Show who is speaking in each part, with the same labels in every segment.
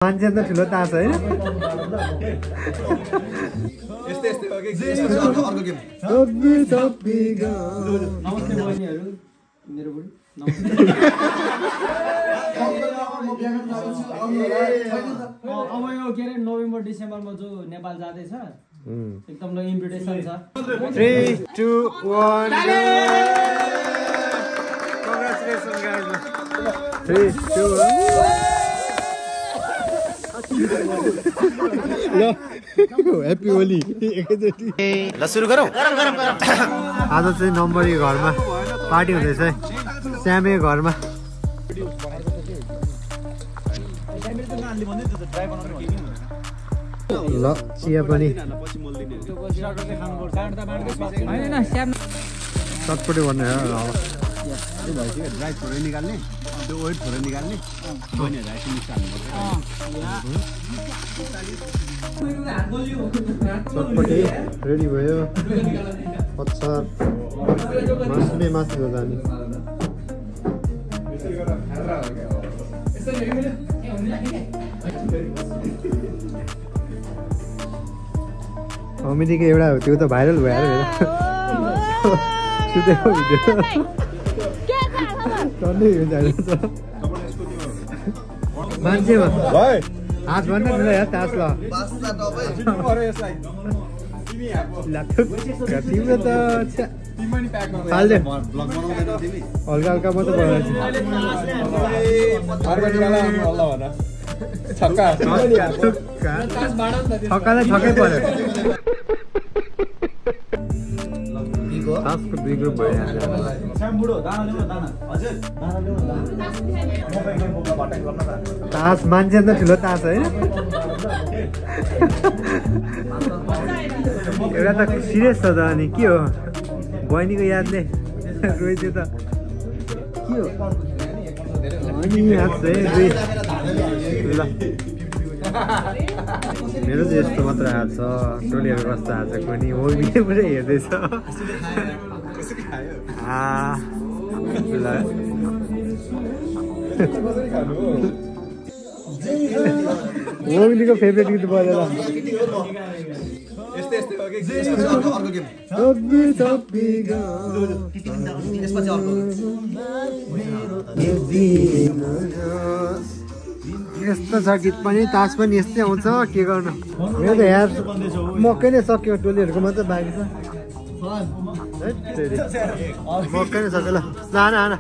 Speaker 1: मान्छे त ठुलो तास हैन
Speaker 2: यस्तै हो के अर्को गेम
Speaker 1: सब्बी सब्बी गा
Speaker 3: नमस्ते बहिनीहरु मेरो बुढी अब यो के रे नोभेम्बर डिसेम्बरमा जो नेपाल जाँदै छ एकदम इन्भिटेसन छ
Speaker 1: 3 2 1 Congratulations guys 3 2 1 ह्यापी होली
Speaker 4: ल सुरु गरौँ
Speaker 1: आज चाहिँ नम्बरी घरमा पार्टी हुँदैछ है श्यामे घरमा ल चिया पनि चटपटी भन्ने
Speaker 4: ड्राई फ्रुट निकाल्ने त्यो वेट फ्रुट निकाल्ने
Speaker 1: चटपटी रेडी भयो अचार मासु जाने अमितीको एउटा हो त्यो त भाइरल भएर सुतेको भिडियो मान्छेमा हात भन्दा ठुलो यार तास ल तिम्रो त हाल्दे हल्का हल्का मात्रै छक्कालाई छक्कै पर्यो तासको दुई ग्रुप भयो तास मान्छे त ठुलो तास होइन एउटा त सिरियस छ त अनि के हो बहिनीको यादले रोइदियो त के हो अनि हात चाहिँ ल मेरो चाहिँ यस्तो मात्र हात छ टोलीहरू कस्तो हात छ कोही हो भिडियो पुरै हेर्दैछ मोगलीको फेभरेट गीत बजेर
Speaker 2: यस्तै हो के अर्को गेम
Speaker 1: सब्बी सब्बी गा
Speaker 2: यसपछि अर्को
Speaker 1: यस्तो छ गीत पनि तास पनि यस्तै आउँछ के गर्नु मेरो त यार मकै नै सक्यो टोलीहरूको मात्रै बाँकी छ मकै नै सक्यो ल आना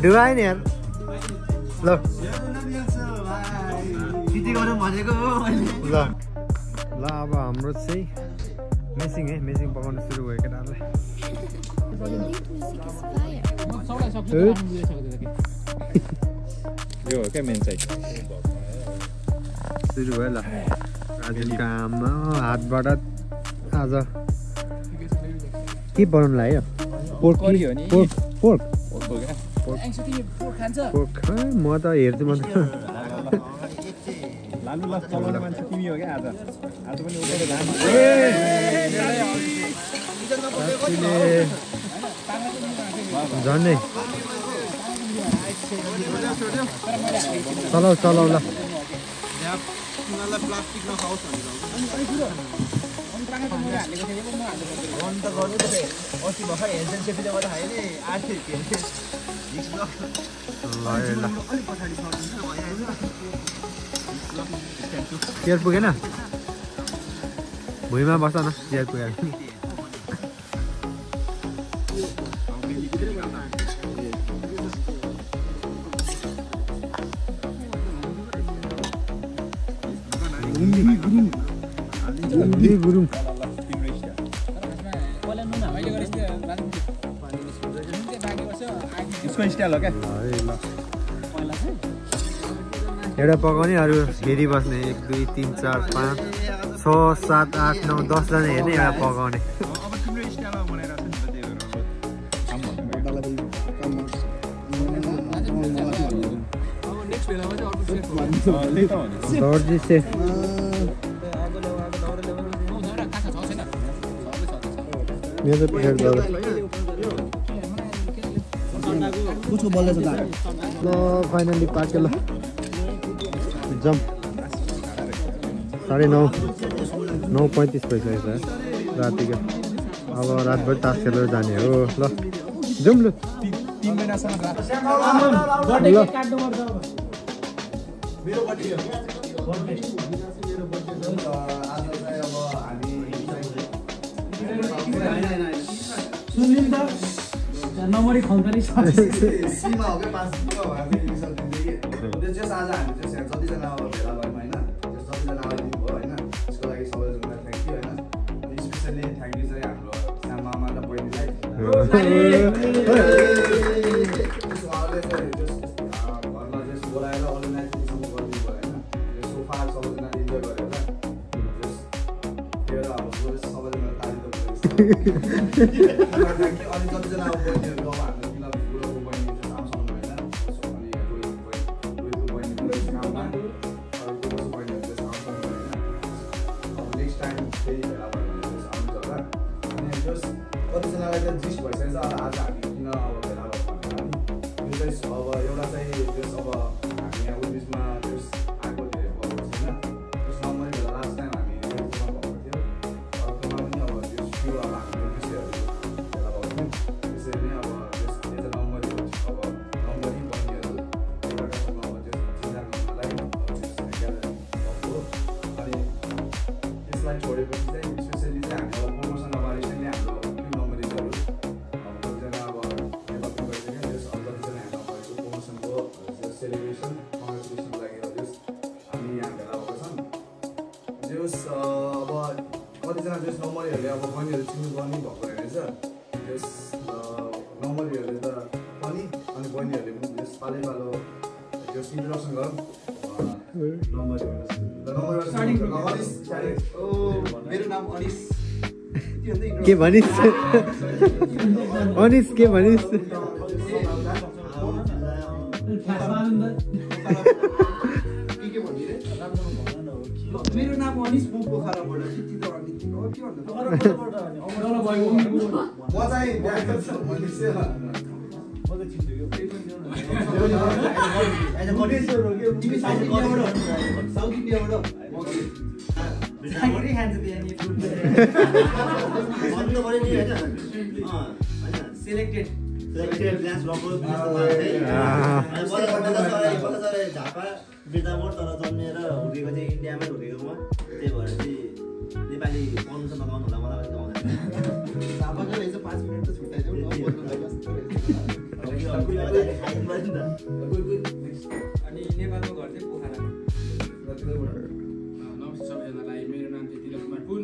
Speaker 1: डुबायो नि यार ल ल अब हाम्रो चाहिँ मेसिङ पकाउनु सुरु भयो केटाहरूलाई
Speaker 2: यो हो क्या मेन चाहिँ
Speaker 1: सुरु भयो ल आज काम हातबाट आज के बनाउनु लाग्यो पोर्क म त हेर्छु मात्र
Speaker 2: लालु लास चलाउने मान्छे तिमी हो क्या आज पनि उठाएर
Speaker 1: झन्डै चलाउ ल
Speaker 2: प्लास्टिक नखाओस्
Speaker 1: चियर पुगेन भुइँमा बस्छ न चियर पुगेर गुरुङ
Speaker 2: स्टाइल हो क्या
Speaker 1: एउटा पकाउने अरू हेरी बस्ने 1 2 3 4 5 6 7 8 9 10 जना हेर्ने एउटा पकाउने दर्जी सेफ मेरो पछाडि
Speaker 4: कसको बल्दैछ त
Speaker 1: ल फाइनली पाक्यो ल जम्प 9:35 भइसकेको छ रातिको अब रातभरि तास खेलेर जाने हो ल जाउँ ल
Speaker 2: 3 महिनासम्म
Speaker 3: बर्थडे केक काट्नु पर्छ अब
Speaker 4: मेरो बर्थडे हो बर्थडे आज चाहिँ अब हामी
Speaker 3: सुनिल त नम्बरी खल्तनी
Speaker 4: सीमा हो के 5 किलो हामी रिसर्च दिँदै त्यो चाहिँ आज हामी चाहिँ जतिजना अब भेला भयौँ हैन जतिजना आइदिनु भयो हैन त्यसको लागि सबैजनालाई थ्याङ्क यू हैन स्पेशली थ्याङ्क यू चाहिँ हाम्रो सानो मामा र बहिनीलाई उहाँले चाहिँ घरमा जस बोलाएर अरूलाई सम्म गरिदिनु भयो हैन यो सोफा सबैजना इन्जोय गरेर जस त्यो अब सबैजना ताली त अनि कतिजना अब बहिनीहरू अब हाम्रो किन बुढोको बहिनी चाहिँ सामसँग भएन सो अनि बुढोको बहिनी पनि काममा अरूको बहिनीहरू चाहिँ सामसँग भएन अब नेक्स्ट टाइम फेरि भेला भयो भने चाहिँ आउँछ होला अनि जस कतिजनालाई चाहिँ जिस्ट भइसकेको छ आज हामी किन अब भेला भयो भनेर यो चाहिँ अब एउटा चाहिँ जस अब हामी यहाँ उन्निसमा जस आएको थियो भएको छैन जस नम्बरै भेला लास्ट टाइम हामी भएको थियो अर्कोमा पनि अब त्यो थियो अब हाम्रो विषयहरू भेला भएको थियो त्यसरी नै अब जस एज अ नम्बरी अब नम्बरी बहिनीहरू एकअर्कासँग अब जस चिना गर्नलाई ग्यादरिङ भएको अनि त्यसलाई छोडेपछि चाहिँ स्पेसली चाहिँ हामी अब प्रमोसन अब रिसेन्टली हाम्रो त्यो नम्बरिजहरू अब कतिजना अब डेभलप गरिसक्यो जस अब कतिजना हाम्रो भएको प्रमोसनको सेलिब्रेसन कङ्ग्रेचुलेसनको लागि अब जस हामी यहाँ भेला भएको छौँ जस अब कतिजना जस नम्बरीहरूले अब बहिनीहरू चिन्नु पनि भएको रहेछ जस नम्बरीहरूले त पनि अनि बहिनीहरूले पनि जस पालै पालो जस इन्ट्रोडक्सन गरौँ मेरो नाम अनिस
Speaker 1: के भनिस् अनिस के भनिस्
Speaker 4: मेरो नाम अनिस म पोखराबाट त्यति त अनि के झापा बिर्तामोड तर जन्मेर हुर्केको चाहिँ इन्डियामै हुर्केको म त्यही भएर चाहिँ नेपाली पढ्नु चाहिँ नगाउनु होला मलाई पनि आउँदैन झापाको रहेछ 5 मिनट त छुट्याइदेऊ
Speaker 5: अनि नेपालको घर चाहिँ पोखरा। नमस्ते सबैजनालाई, मेरो नाम चाहिँ तिलक कुमार पुन,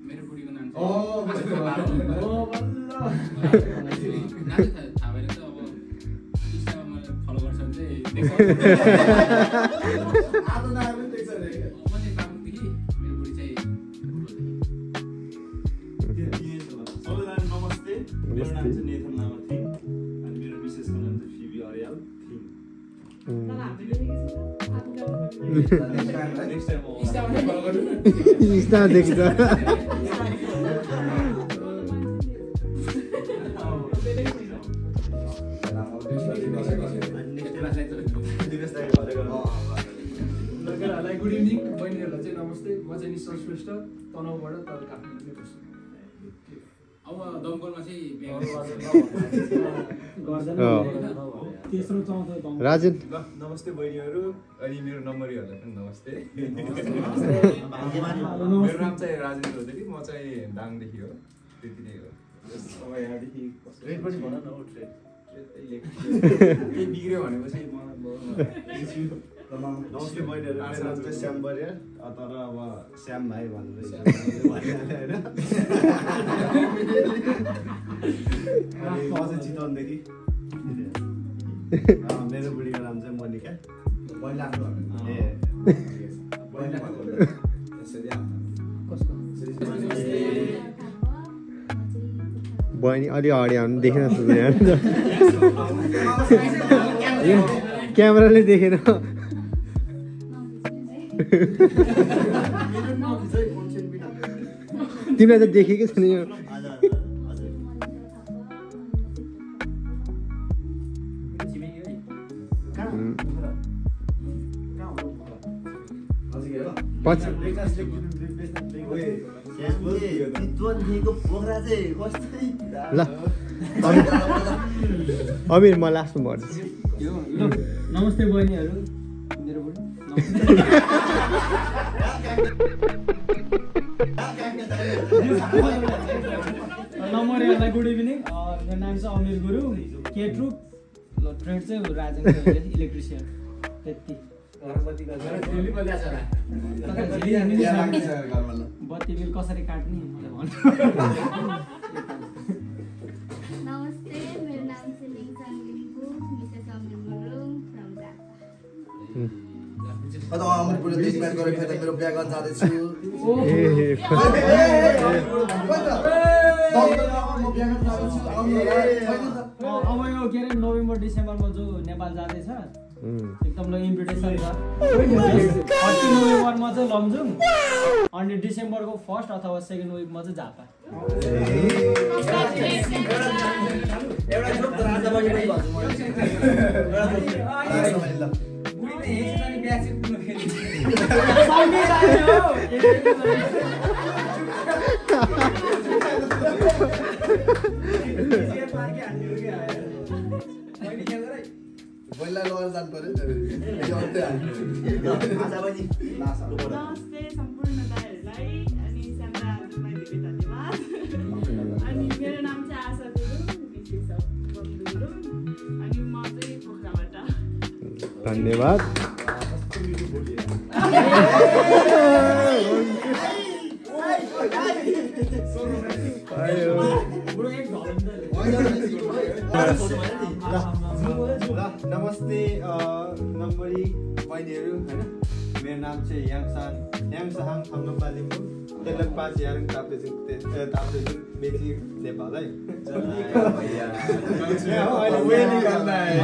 Speaker 5: मेरो बुढीको नाम चाहिँ थाहा भएर त अब इन्स्टामा मैले फलो गर्छ भने चाहिँ देख्छ। म चाहिँ बाबुदेखि, मेरो बुढी चाहिँ
Speaker 6: सबैजना नमस्ते, मेरो नाम चाहिँ नेथन लामा थिङ अनि मेरो विशेषको नाम चाहिँ फिबी अर्याल थिङ।
Speaker 1: इन्स्टा देख्छ
Speaker 5: गुड इभिनिङ बहिनीहरूलाई चाहिँ नमस्ते। म चाहिँ निश्चल श्रेष्ठ तनहुबाट तर काठमाडौँमै बस्छु। अब दमकलमा चाहिँ
Speaker 3: तेस्रो चौथो
Speaker 1: राजेन
Speaker 2: नमस्ते बहिनीहरू अनि मेरो नम्बरीहरूलाई पनि नमस्ते। मेरो नाम चाहिँ राजेन चौधरी, म चाहिँ दाङदेखि हो, त्यति नै हो। अब यहाँदेखि
Speaker 6: ट्रेड पनि भन न हो ट्रेड
Speaker 2: केही बिग्रियो भनेपछि
Speaker 6: नमस्ते बहिनीहरू, मेरो नाम चाहिँ श्याम बरिया तर अब श्याम भाइ भनेर होइन चितवनदेखि। मेरो बुढीको नाम चाहिँ मोनिका।
Speaker 1: बहिनी अलि अगाडि आउनु देखेन क्यामेराले देखेन। तिमीलाई त देखेकै छैन यो।
Speaker 3: छिमेकी है
Speaker 1: पछि ल अमिर म लास्टमा भन्छु
Speaker 3: नमस्ते बहिनीहरू मेरो पनि नम्बरहरूलाई गुड इभिनिङ मेरो नाम चाहिँ अमिर गुरुङ केट्रुप ट्रेड चाहिँ राजेन इलेक्ट्रिसियन त्यति बत्ती बिल कसरी काट्ने मलाई भन्नु
Speaker 7: नमस्ते मेरो नाम चाहिँ लिङसाङ लिम्बू मिसेस अमिर गुरुङ फ्रम ढाका
Speaker 8: अमिर पुरो देशमा गरेको फेरि मेरो बिहा गर्न जाँदैछु
Speaker 3: अब यो के अरे नोभेम्बर डिसेम्बरमा जो नेपाल जाँदैछ एकदम इन्भिटेसन छ 30 नोभेम्बरमा चाहिँ लमजुङ अनि डिसेम्बरको फर्स्ट अथवा सेकेन्ड विकमा चाहिँ झापा
Speaker 8: पहिला लगेर जानु पर्यो
Speaker 9: नमस्ते सम्पूर्ण दाइहरूलाई अनि साम्रा हजुरलाई धेरै धन्यवाद अनि मेरो नाम चाहिँ आशा गुरुङ मिसेस गुरुङ अनि म चाहिँ पोखराबाट
Speaker 1: धन्यवाद
Speaker 10: नमस्ते नम्बरी बहिनीहरू होइन मेरो नाम चाहिँ याङसाङ थङ्गपा लिम्बू तेलकपा यारङ ताप्लेजुङ बेची नेपाल है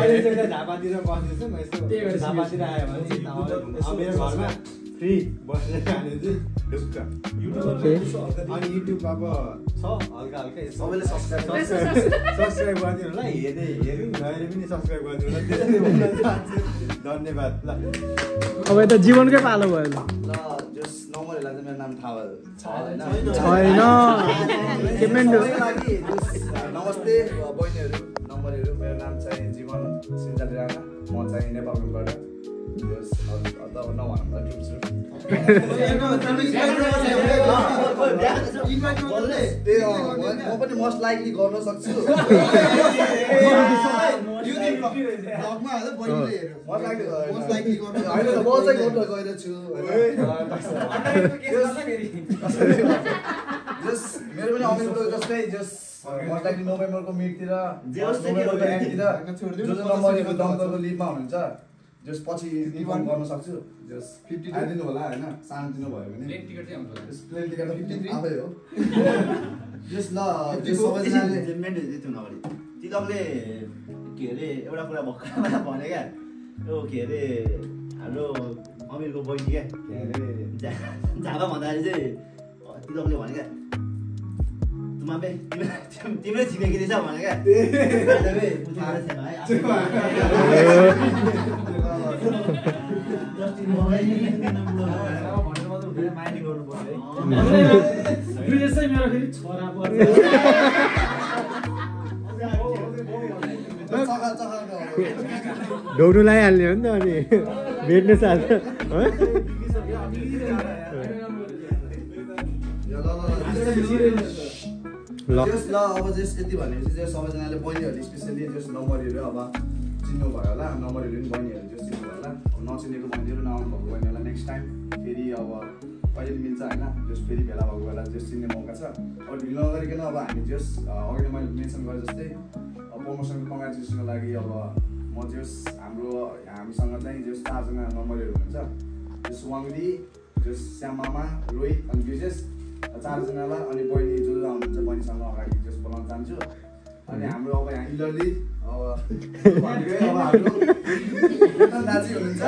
Speaker 10: अहिले चाहिँ झापातिर बस्दैछु म यस्तो झापातिर आयो भने मेरो घरमा फ्री बसेर खाने चाहिँ ढुक्क अनि युट्युब अब छ हल्का हल्का सबैले सब्सक्राइब गरिदिनु होला हेरौँ नहेरे पनि सब्सक्राइब गरिदिनु होला त्यसरी भन्न चाहन्छु धन्यवाद ल
Speaker 3: अब यता जीवनकै पालो भयो
Speaker 8: ल जस नम्बरहरूलाई चाहिँ मेरो नाम थाहा
Speaker 3: छैन
Speaker 8: नमस्ते बहिनीहरू नम्बरहरू मेरो नाम चाहिँ जीवन सिन्जाली राणा म चाहिँ नेपालबाट म पनि मोस्ट लाइकली गर्न सक्छु मेरो पनि अमिर जस्तै मोस्ट लाइकली नोभेम्बरको मिडतिर जो नम्बरको दमकलको लिडमा हुनुहुन्छ जस पछि इन्फर्म गर्न सक्छु जस 50 आइदिनु होला हैन सानो दिनु भयो भने प्लेन टिकट चाहिँ आउँछ प्लेन टिकट त 53 आफै हो जस ल जस सबैजनाले
Speaker 11: जेमेन्ट दिनु अगाडि तिलकले के अरे एउटा कुरा भक्करमा भने क्या यो के अरे हाम्रो अमिरको बहिनी क्या के अरे झापा भन्दाखेरि चाहिँ तिलकले भने क्या तुमाबे तिम्रो छिमेकी रहेछ भने क्या
Speaker 1: ढोग्नु लगाइहाल्ने हो नि त अनि भेट्न साथ
Speaker 8: ल अब जस यति भनेपछि चाहिँ सबैजनाले बहिनीहरूले स्पेसली जस नम्बरहरू अब चिन्नु भयो होला नम्बरहरू पनि बहिनीहरू जस चिन्नु भयो होला नचिनेको बहिनीहरू नआउनु भएको बहिनीहरूलाई नेक्स्ट टाइम फेरि अब कहिले मिल्छ होइन जस फेरि भेला भएको बेला जस चिन्ने मौका छ अब ढिलो नगरिकन अब हामी जस अघि मैले मेन्सन गरेँ जस्तै प्रमोसनको कङ्ग्रेचुलेसनको लागि अब म जस हामीसँग चाहिँ जस 4 जना नम्बरहरू हुनुहुन्छ जस वाङ्दी जस श्यामामा रोहित अनि विशेष 4 जनालाई अनि बहिनी जो आउनुहुन्छ बहिनीसँग अगाडि जस बोलाउन चाहन्छु अनि हाम्रो अब यहाँ इलरली अब हाम्रो दाजु हुनुहुन्छ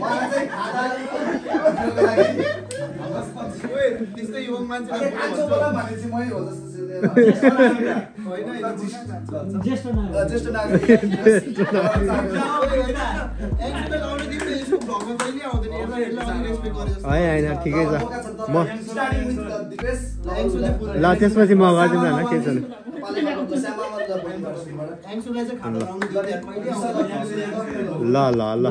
Speaker 8: उहाँलाई चाहिँ खाजा त्यस्तै युवा मान्छे भने चाहिँ मै हो जस्तो
Speaker 3: ज्येष्ठ नागरिक
Speaker 8: ज्येष्ठ नागरिक
Speaker 1: होइन ठिकै छ म ल त्यसपछि म गरिदिनु होला केही छैन ल ल ल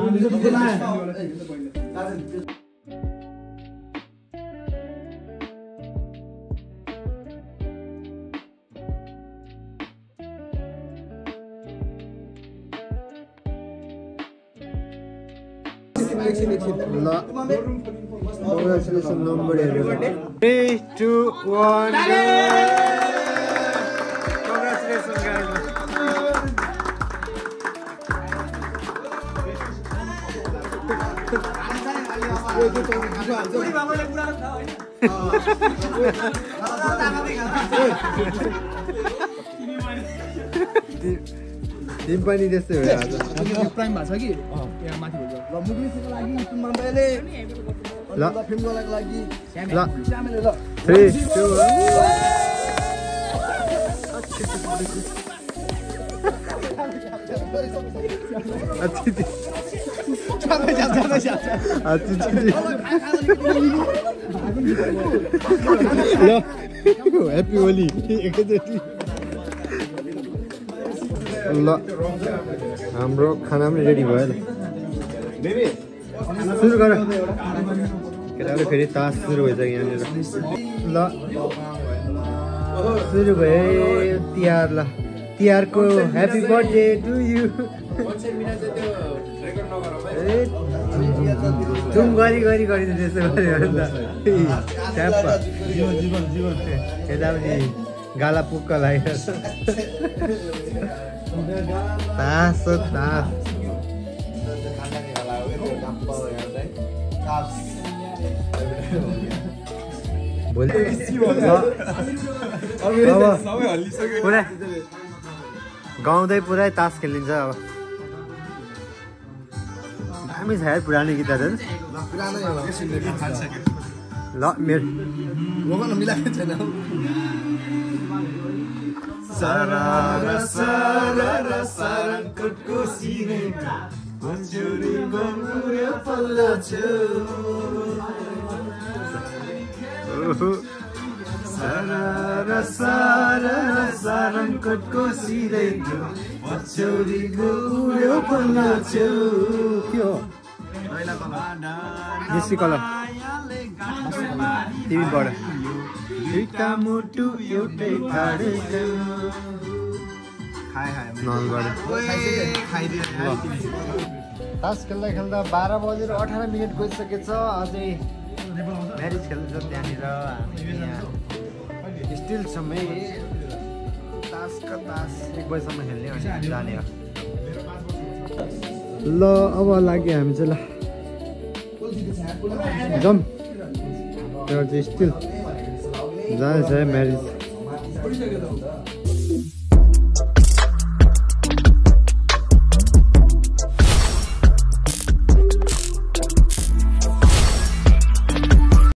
Speaker 1: Congratulations number 3, 2, 1 Congratulations guys तिमी पनि त्यस्तै हो आज
Speaker 5: प्राइम भएको छ कि यहाँ माथि हुन्छ
Speaker 8: ल मुभीको लागि तुमाम्बाले ल फिल्मको लागि
Speaker 1: ल 3, 2, 1 Happy Holi एकैचोटि ल हाम्रो खाना पनि रेडी भयो ल सुरु गर केटाले फेरि तास सुरु भइसक्यो यहाँनिर ल सुरु भयो तिहार ल तिहारको ह्याप्पी बर्थडे टु यु जुम गरी त्यसो गऱ्यो भने त ट्याप्पा यतापट्टि गाला पुक्क लागिरहेछ तास भोलि पुरै गाउँदै पुरै तास खेलिन्छ अब दामी छ यार पुरानो गीतहरू ल मेरो
Speaker 6: सारङ्गको सिनेमा मन्जुरी बङ्गुर्यो पल्लो छु सारङ्गको सिनेमा मन्जुरी बङ्गुर्यो पल्लो छु
Speaker 1: के हो यसरी कलर तिमीबाट
Speaker 6: दुईटा मुटु एउटै ठाडे
Speaker 1: तास खेल्दा खेल्दा 12 बजेर 18 मिनट गइसकेछ अझै म्यारिज खेल्दैछ त्यहाँनिर हामी यहाँ स्टिल समय तासका तास 1 बजीसम्म खेल्ने अनि जाने हो ल अब लाग्यो हामी चाहिँ ल जम त्यो चाहिँ स्टिल जाँदैछ म्यारिज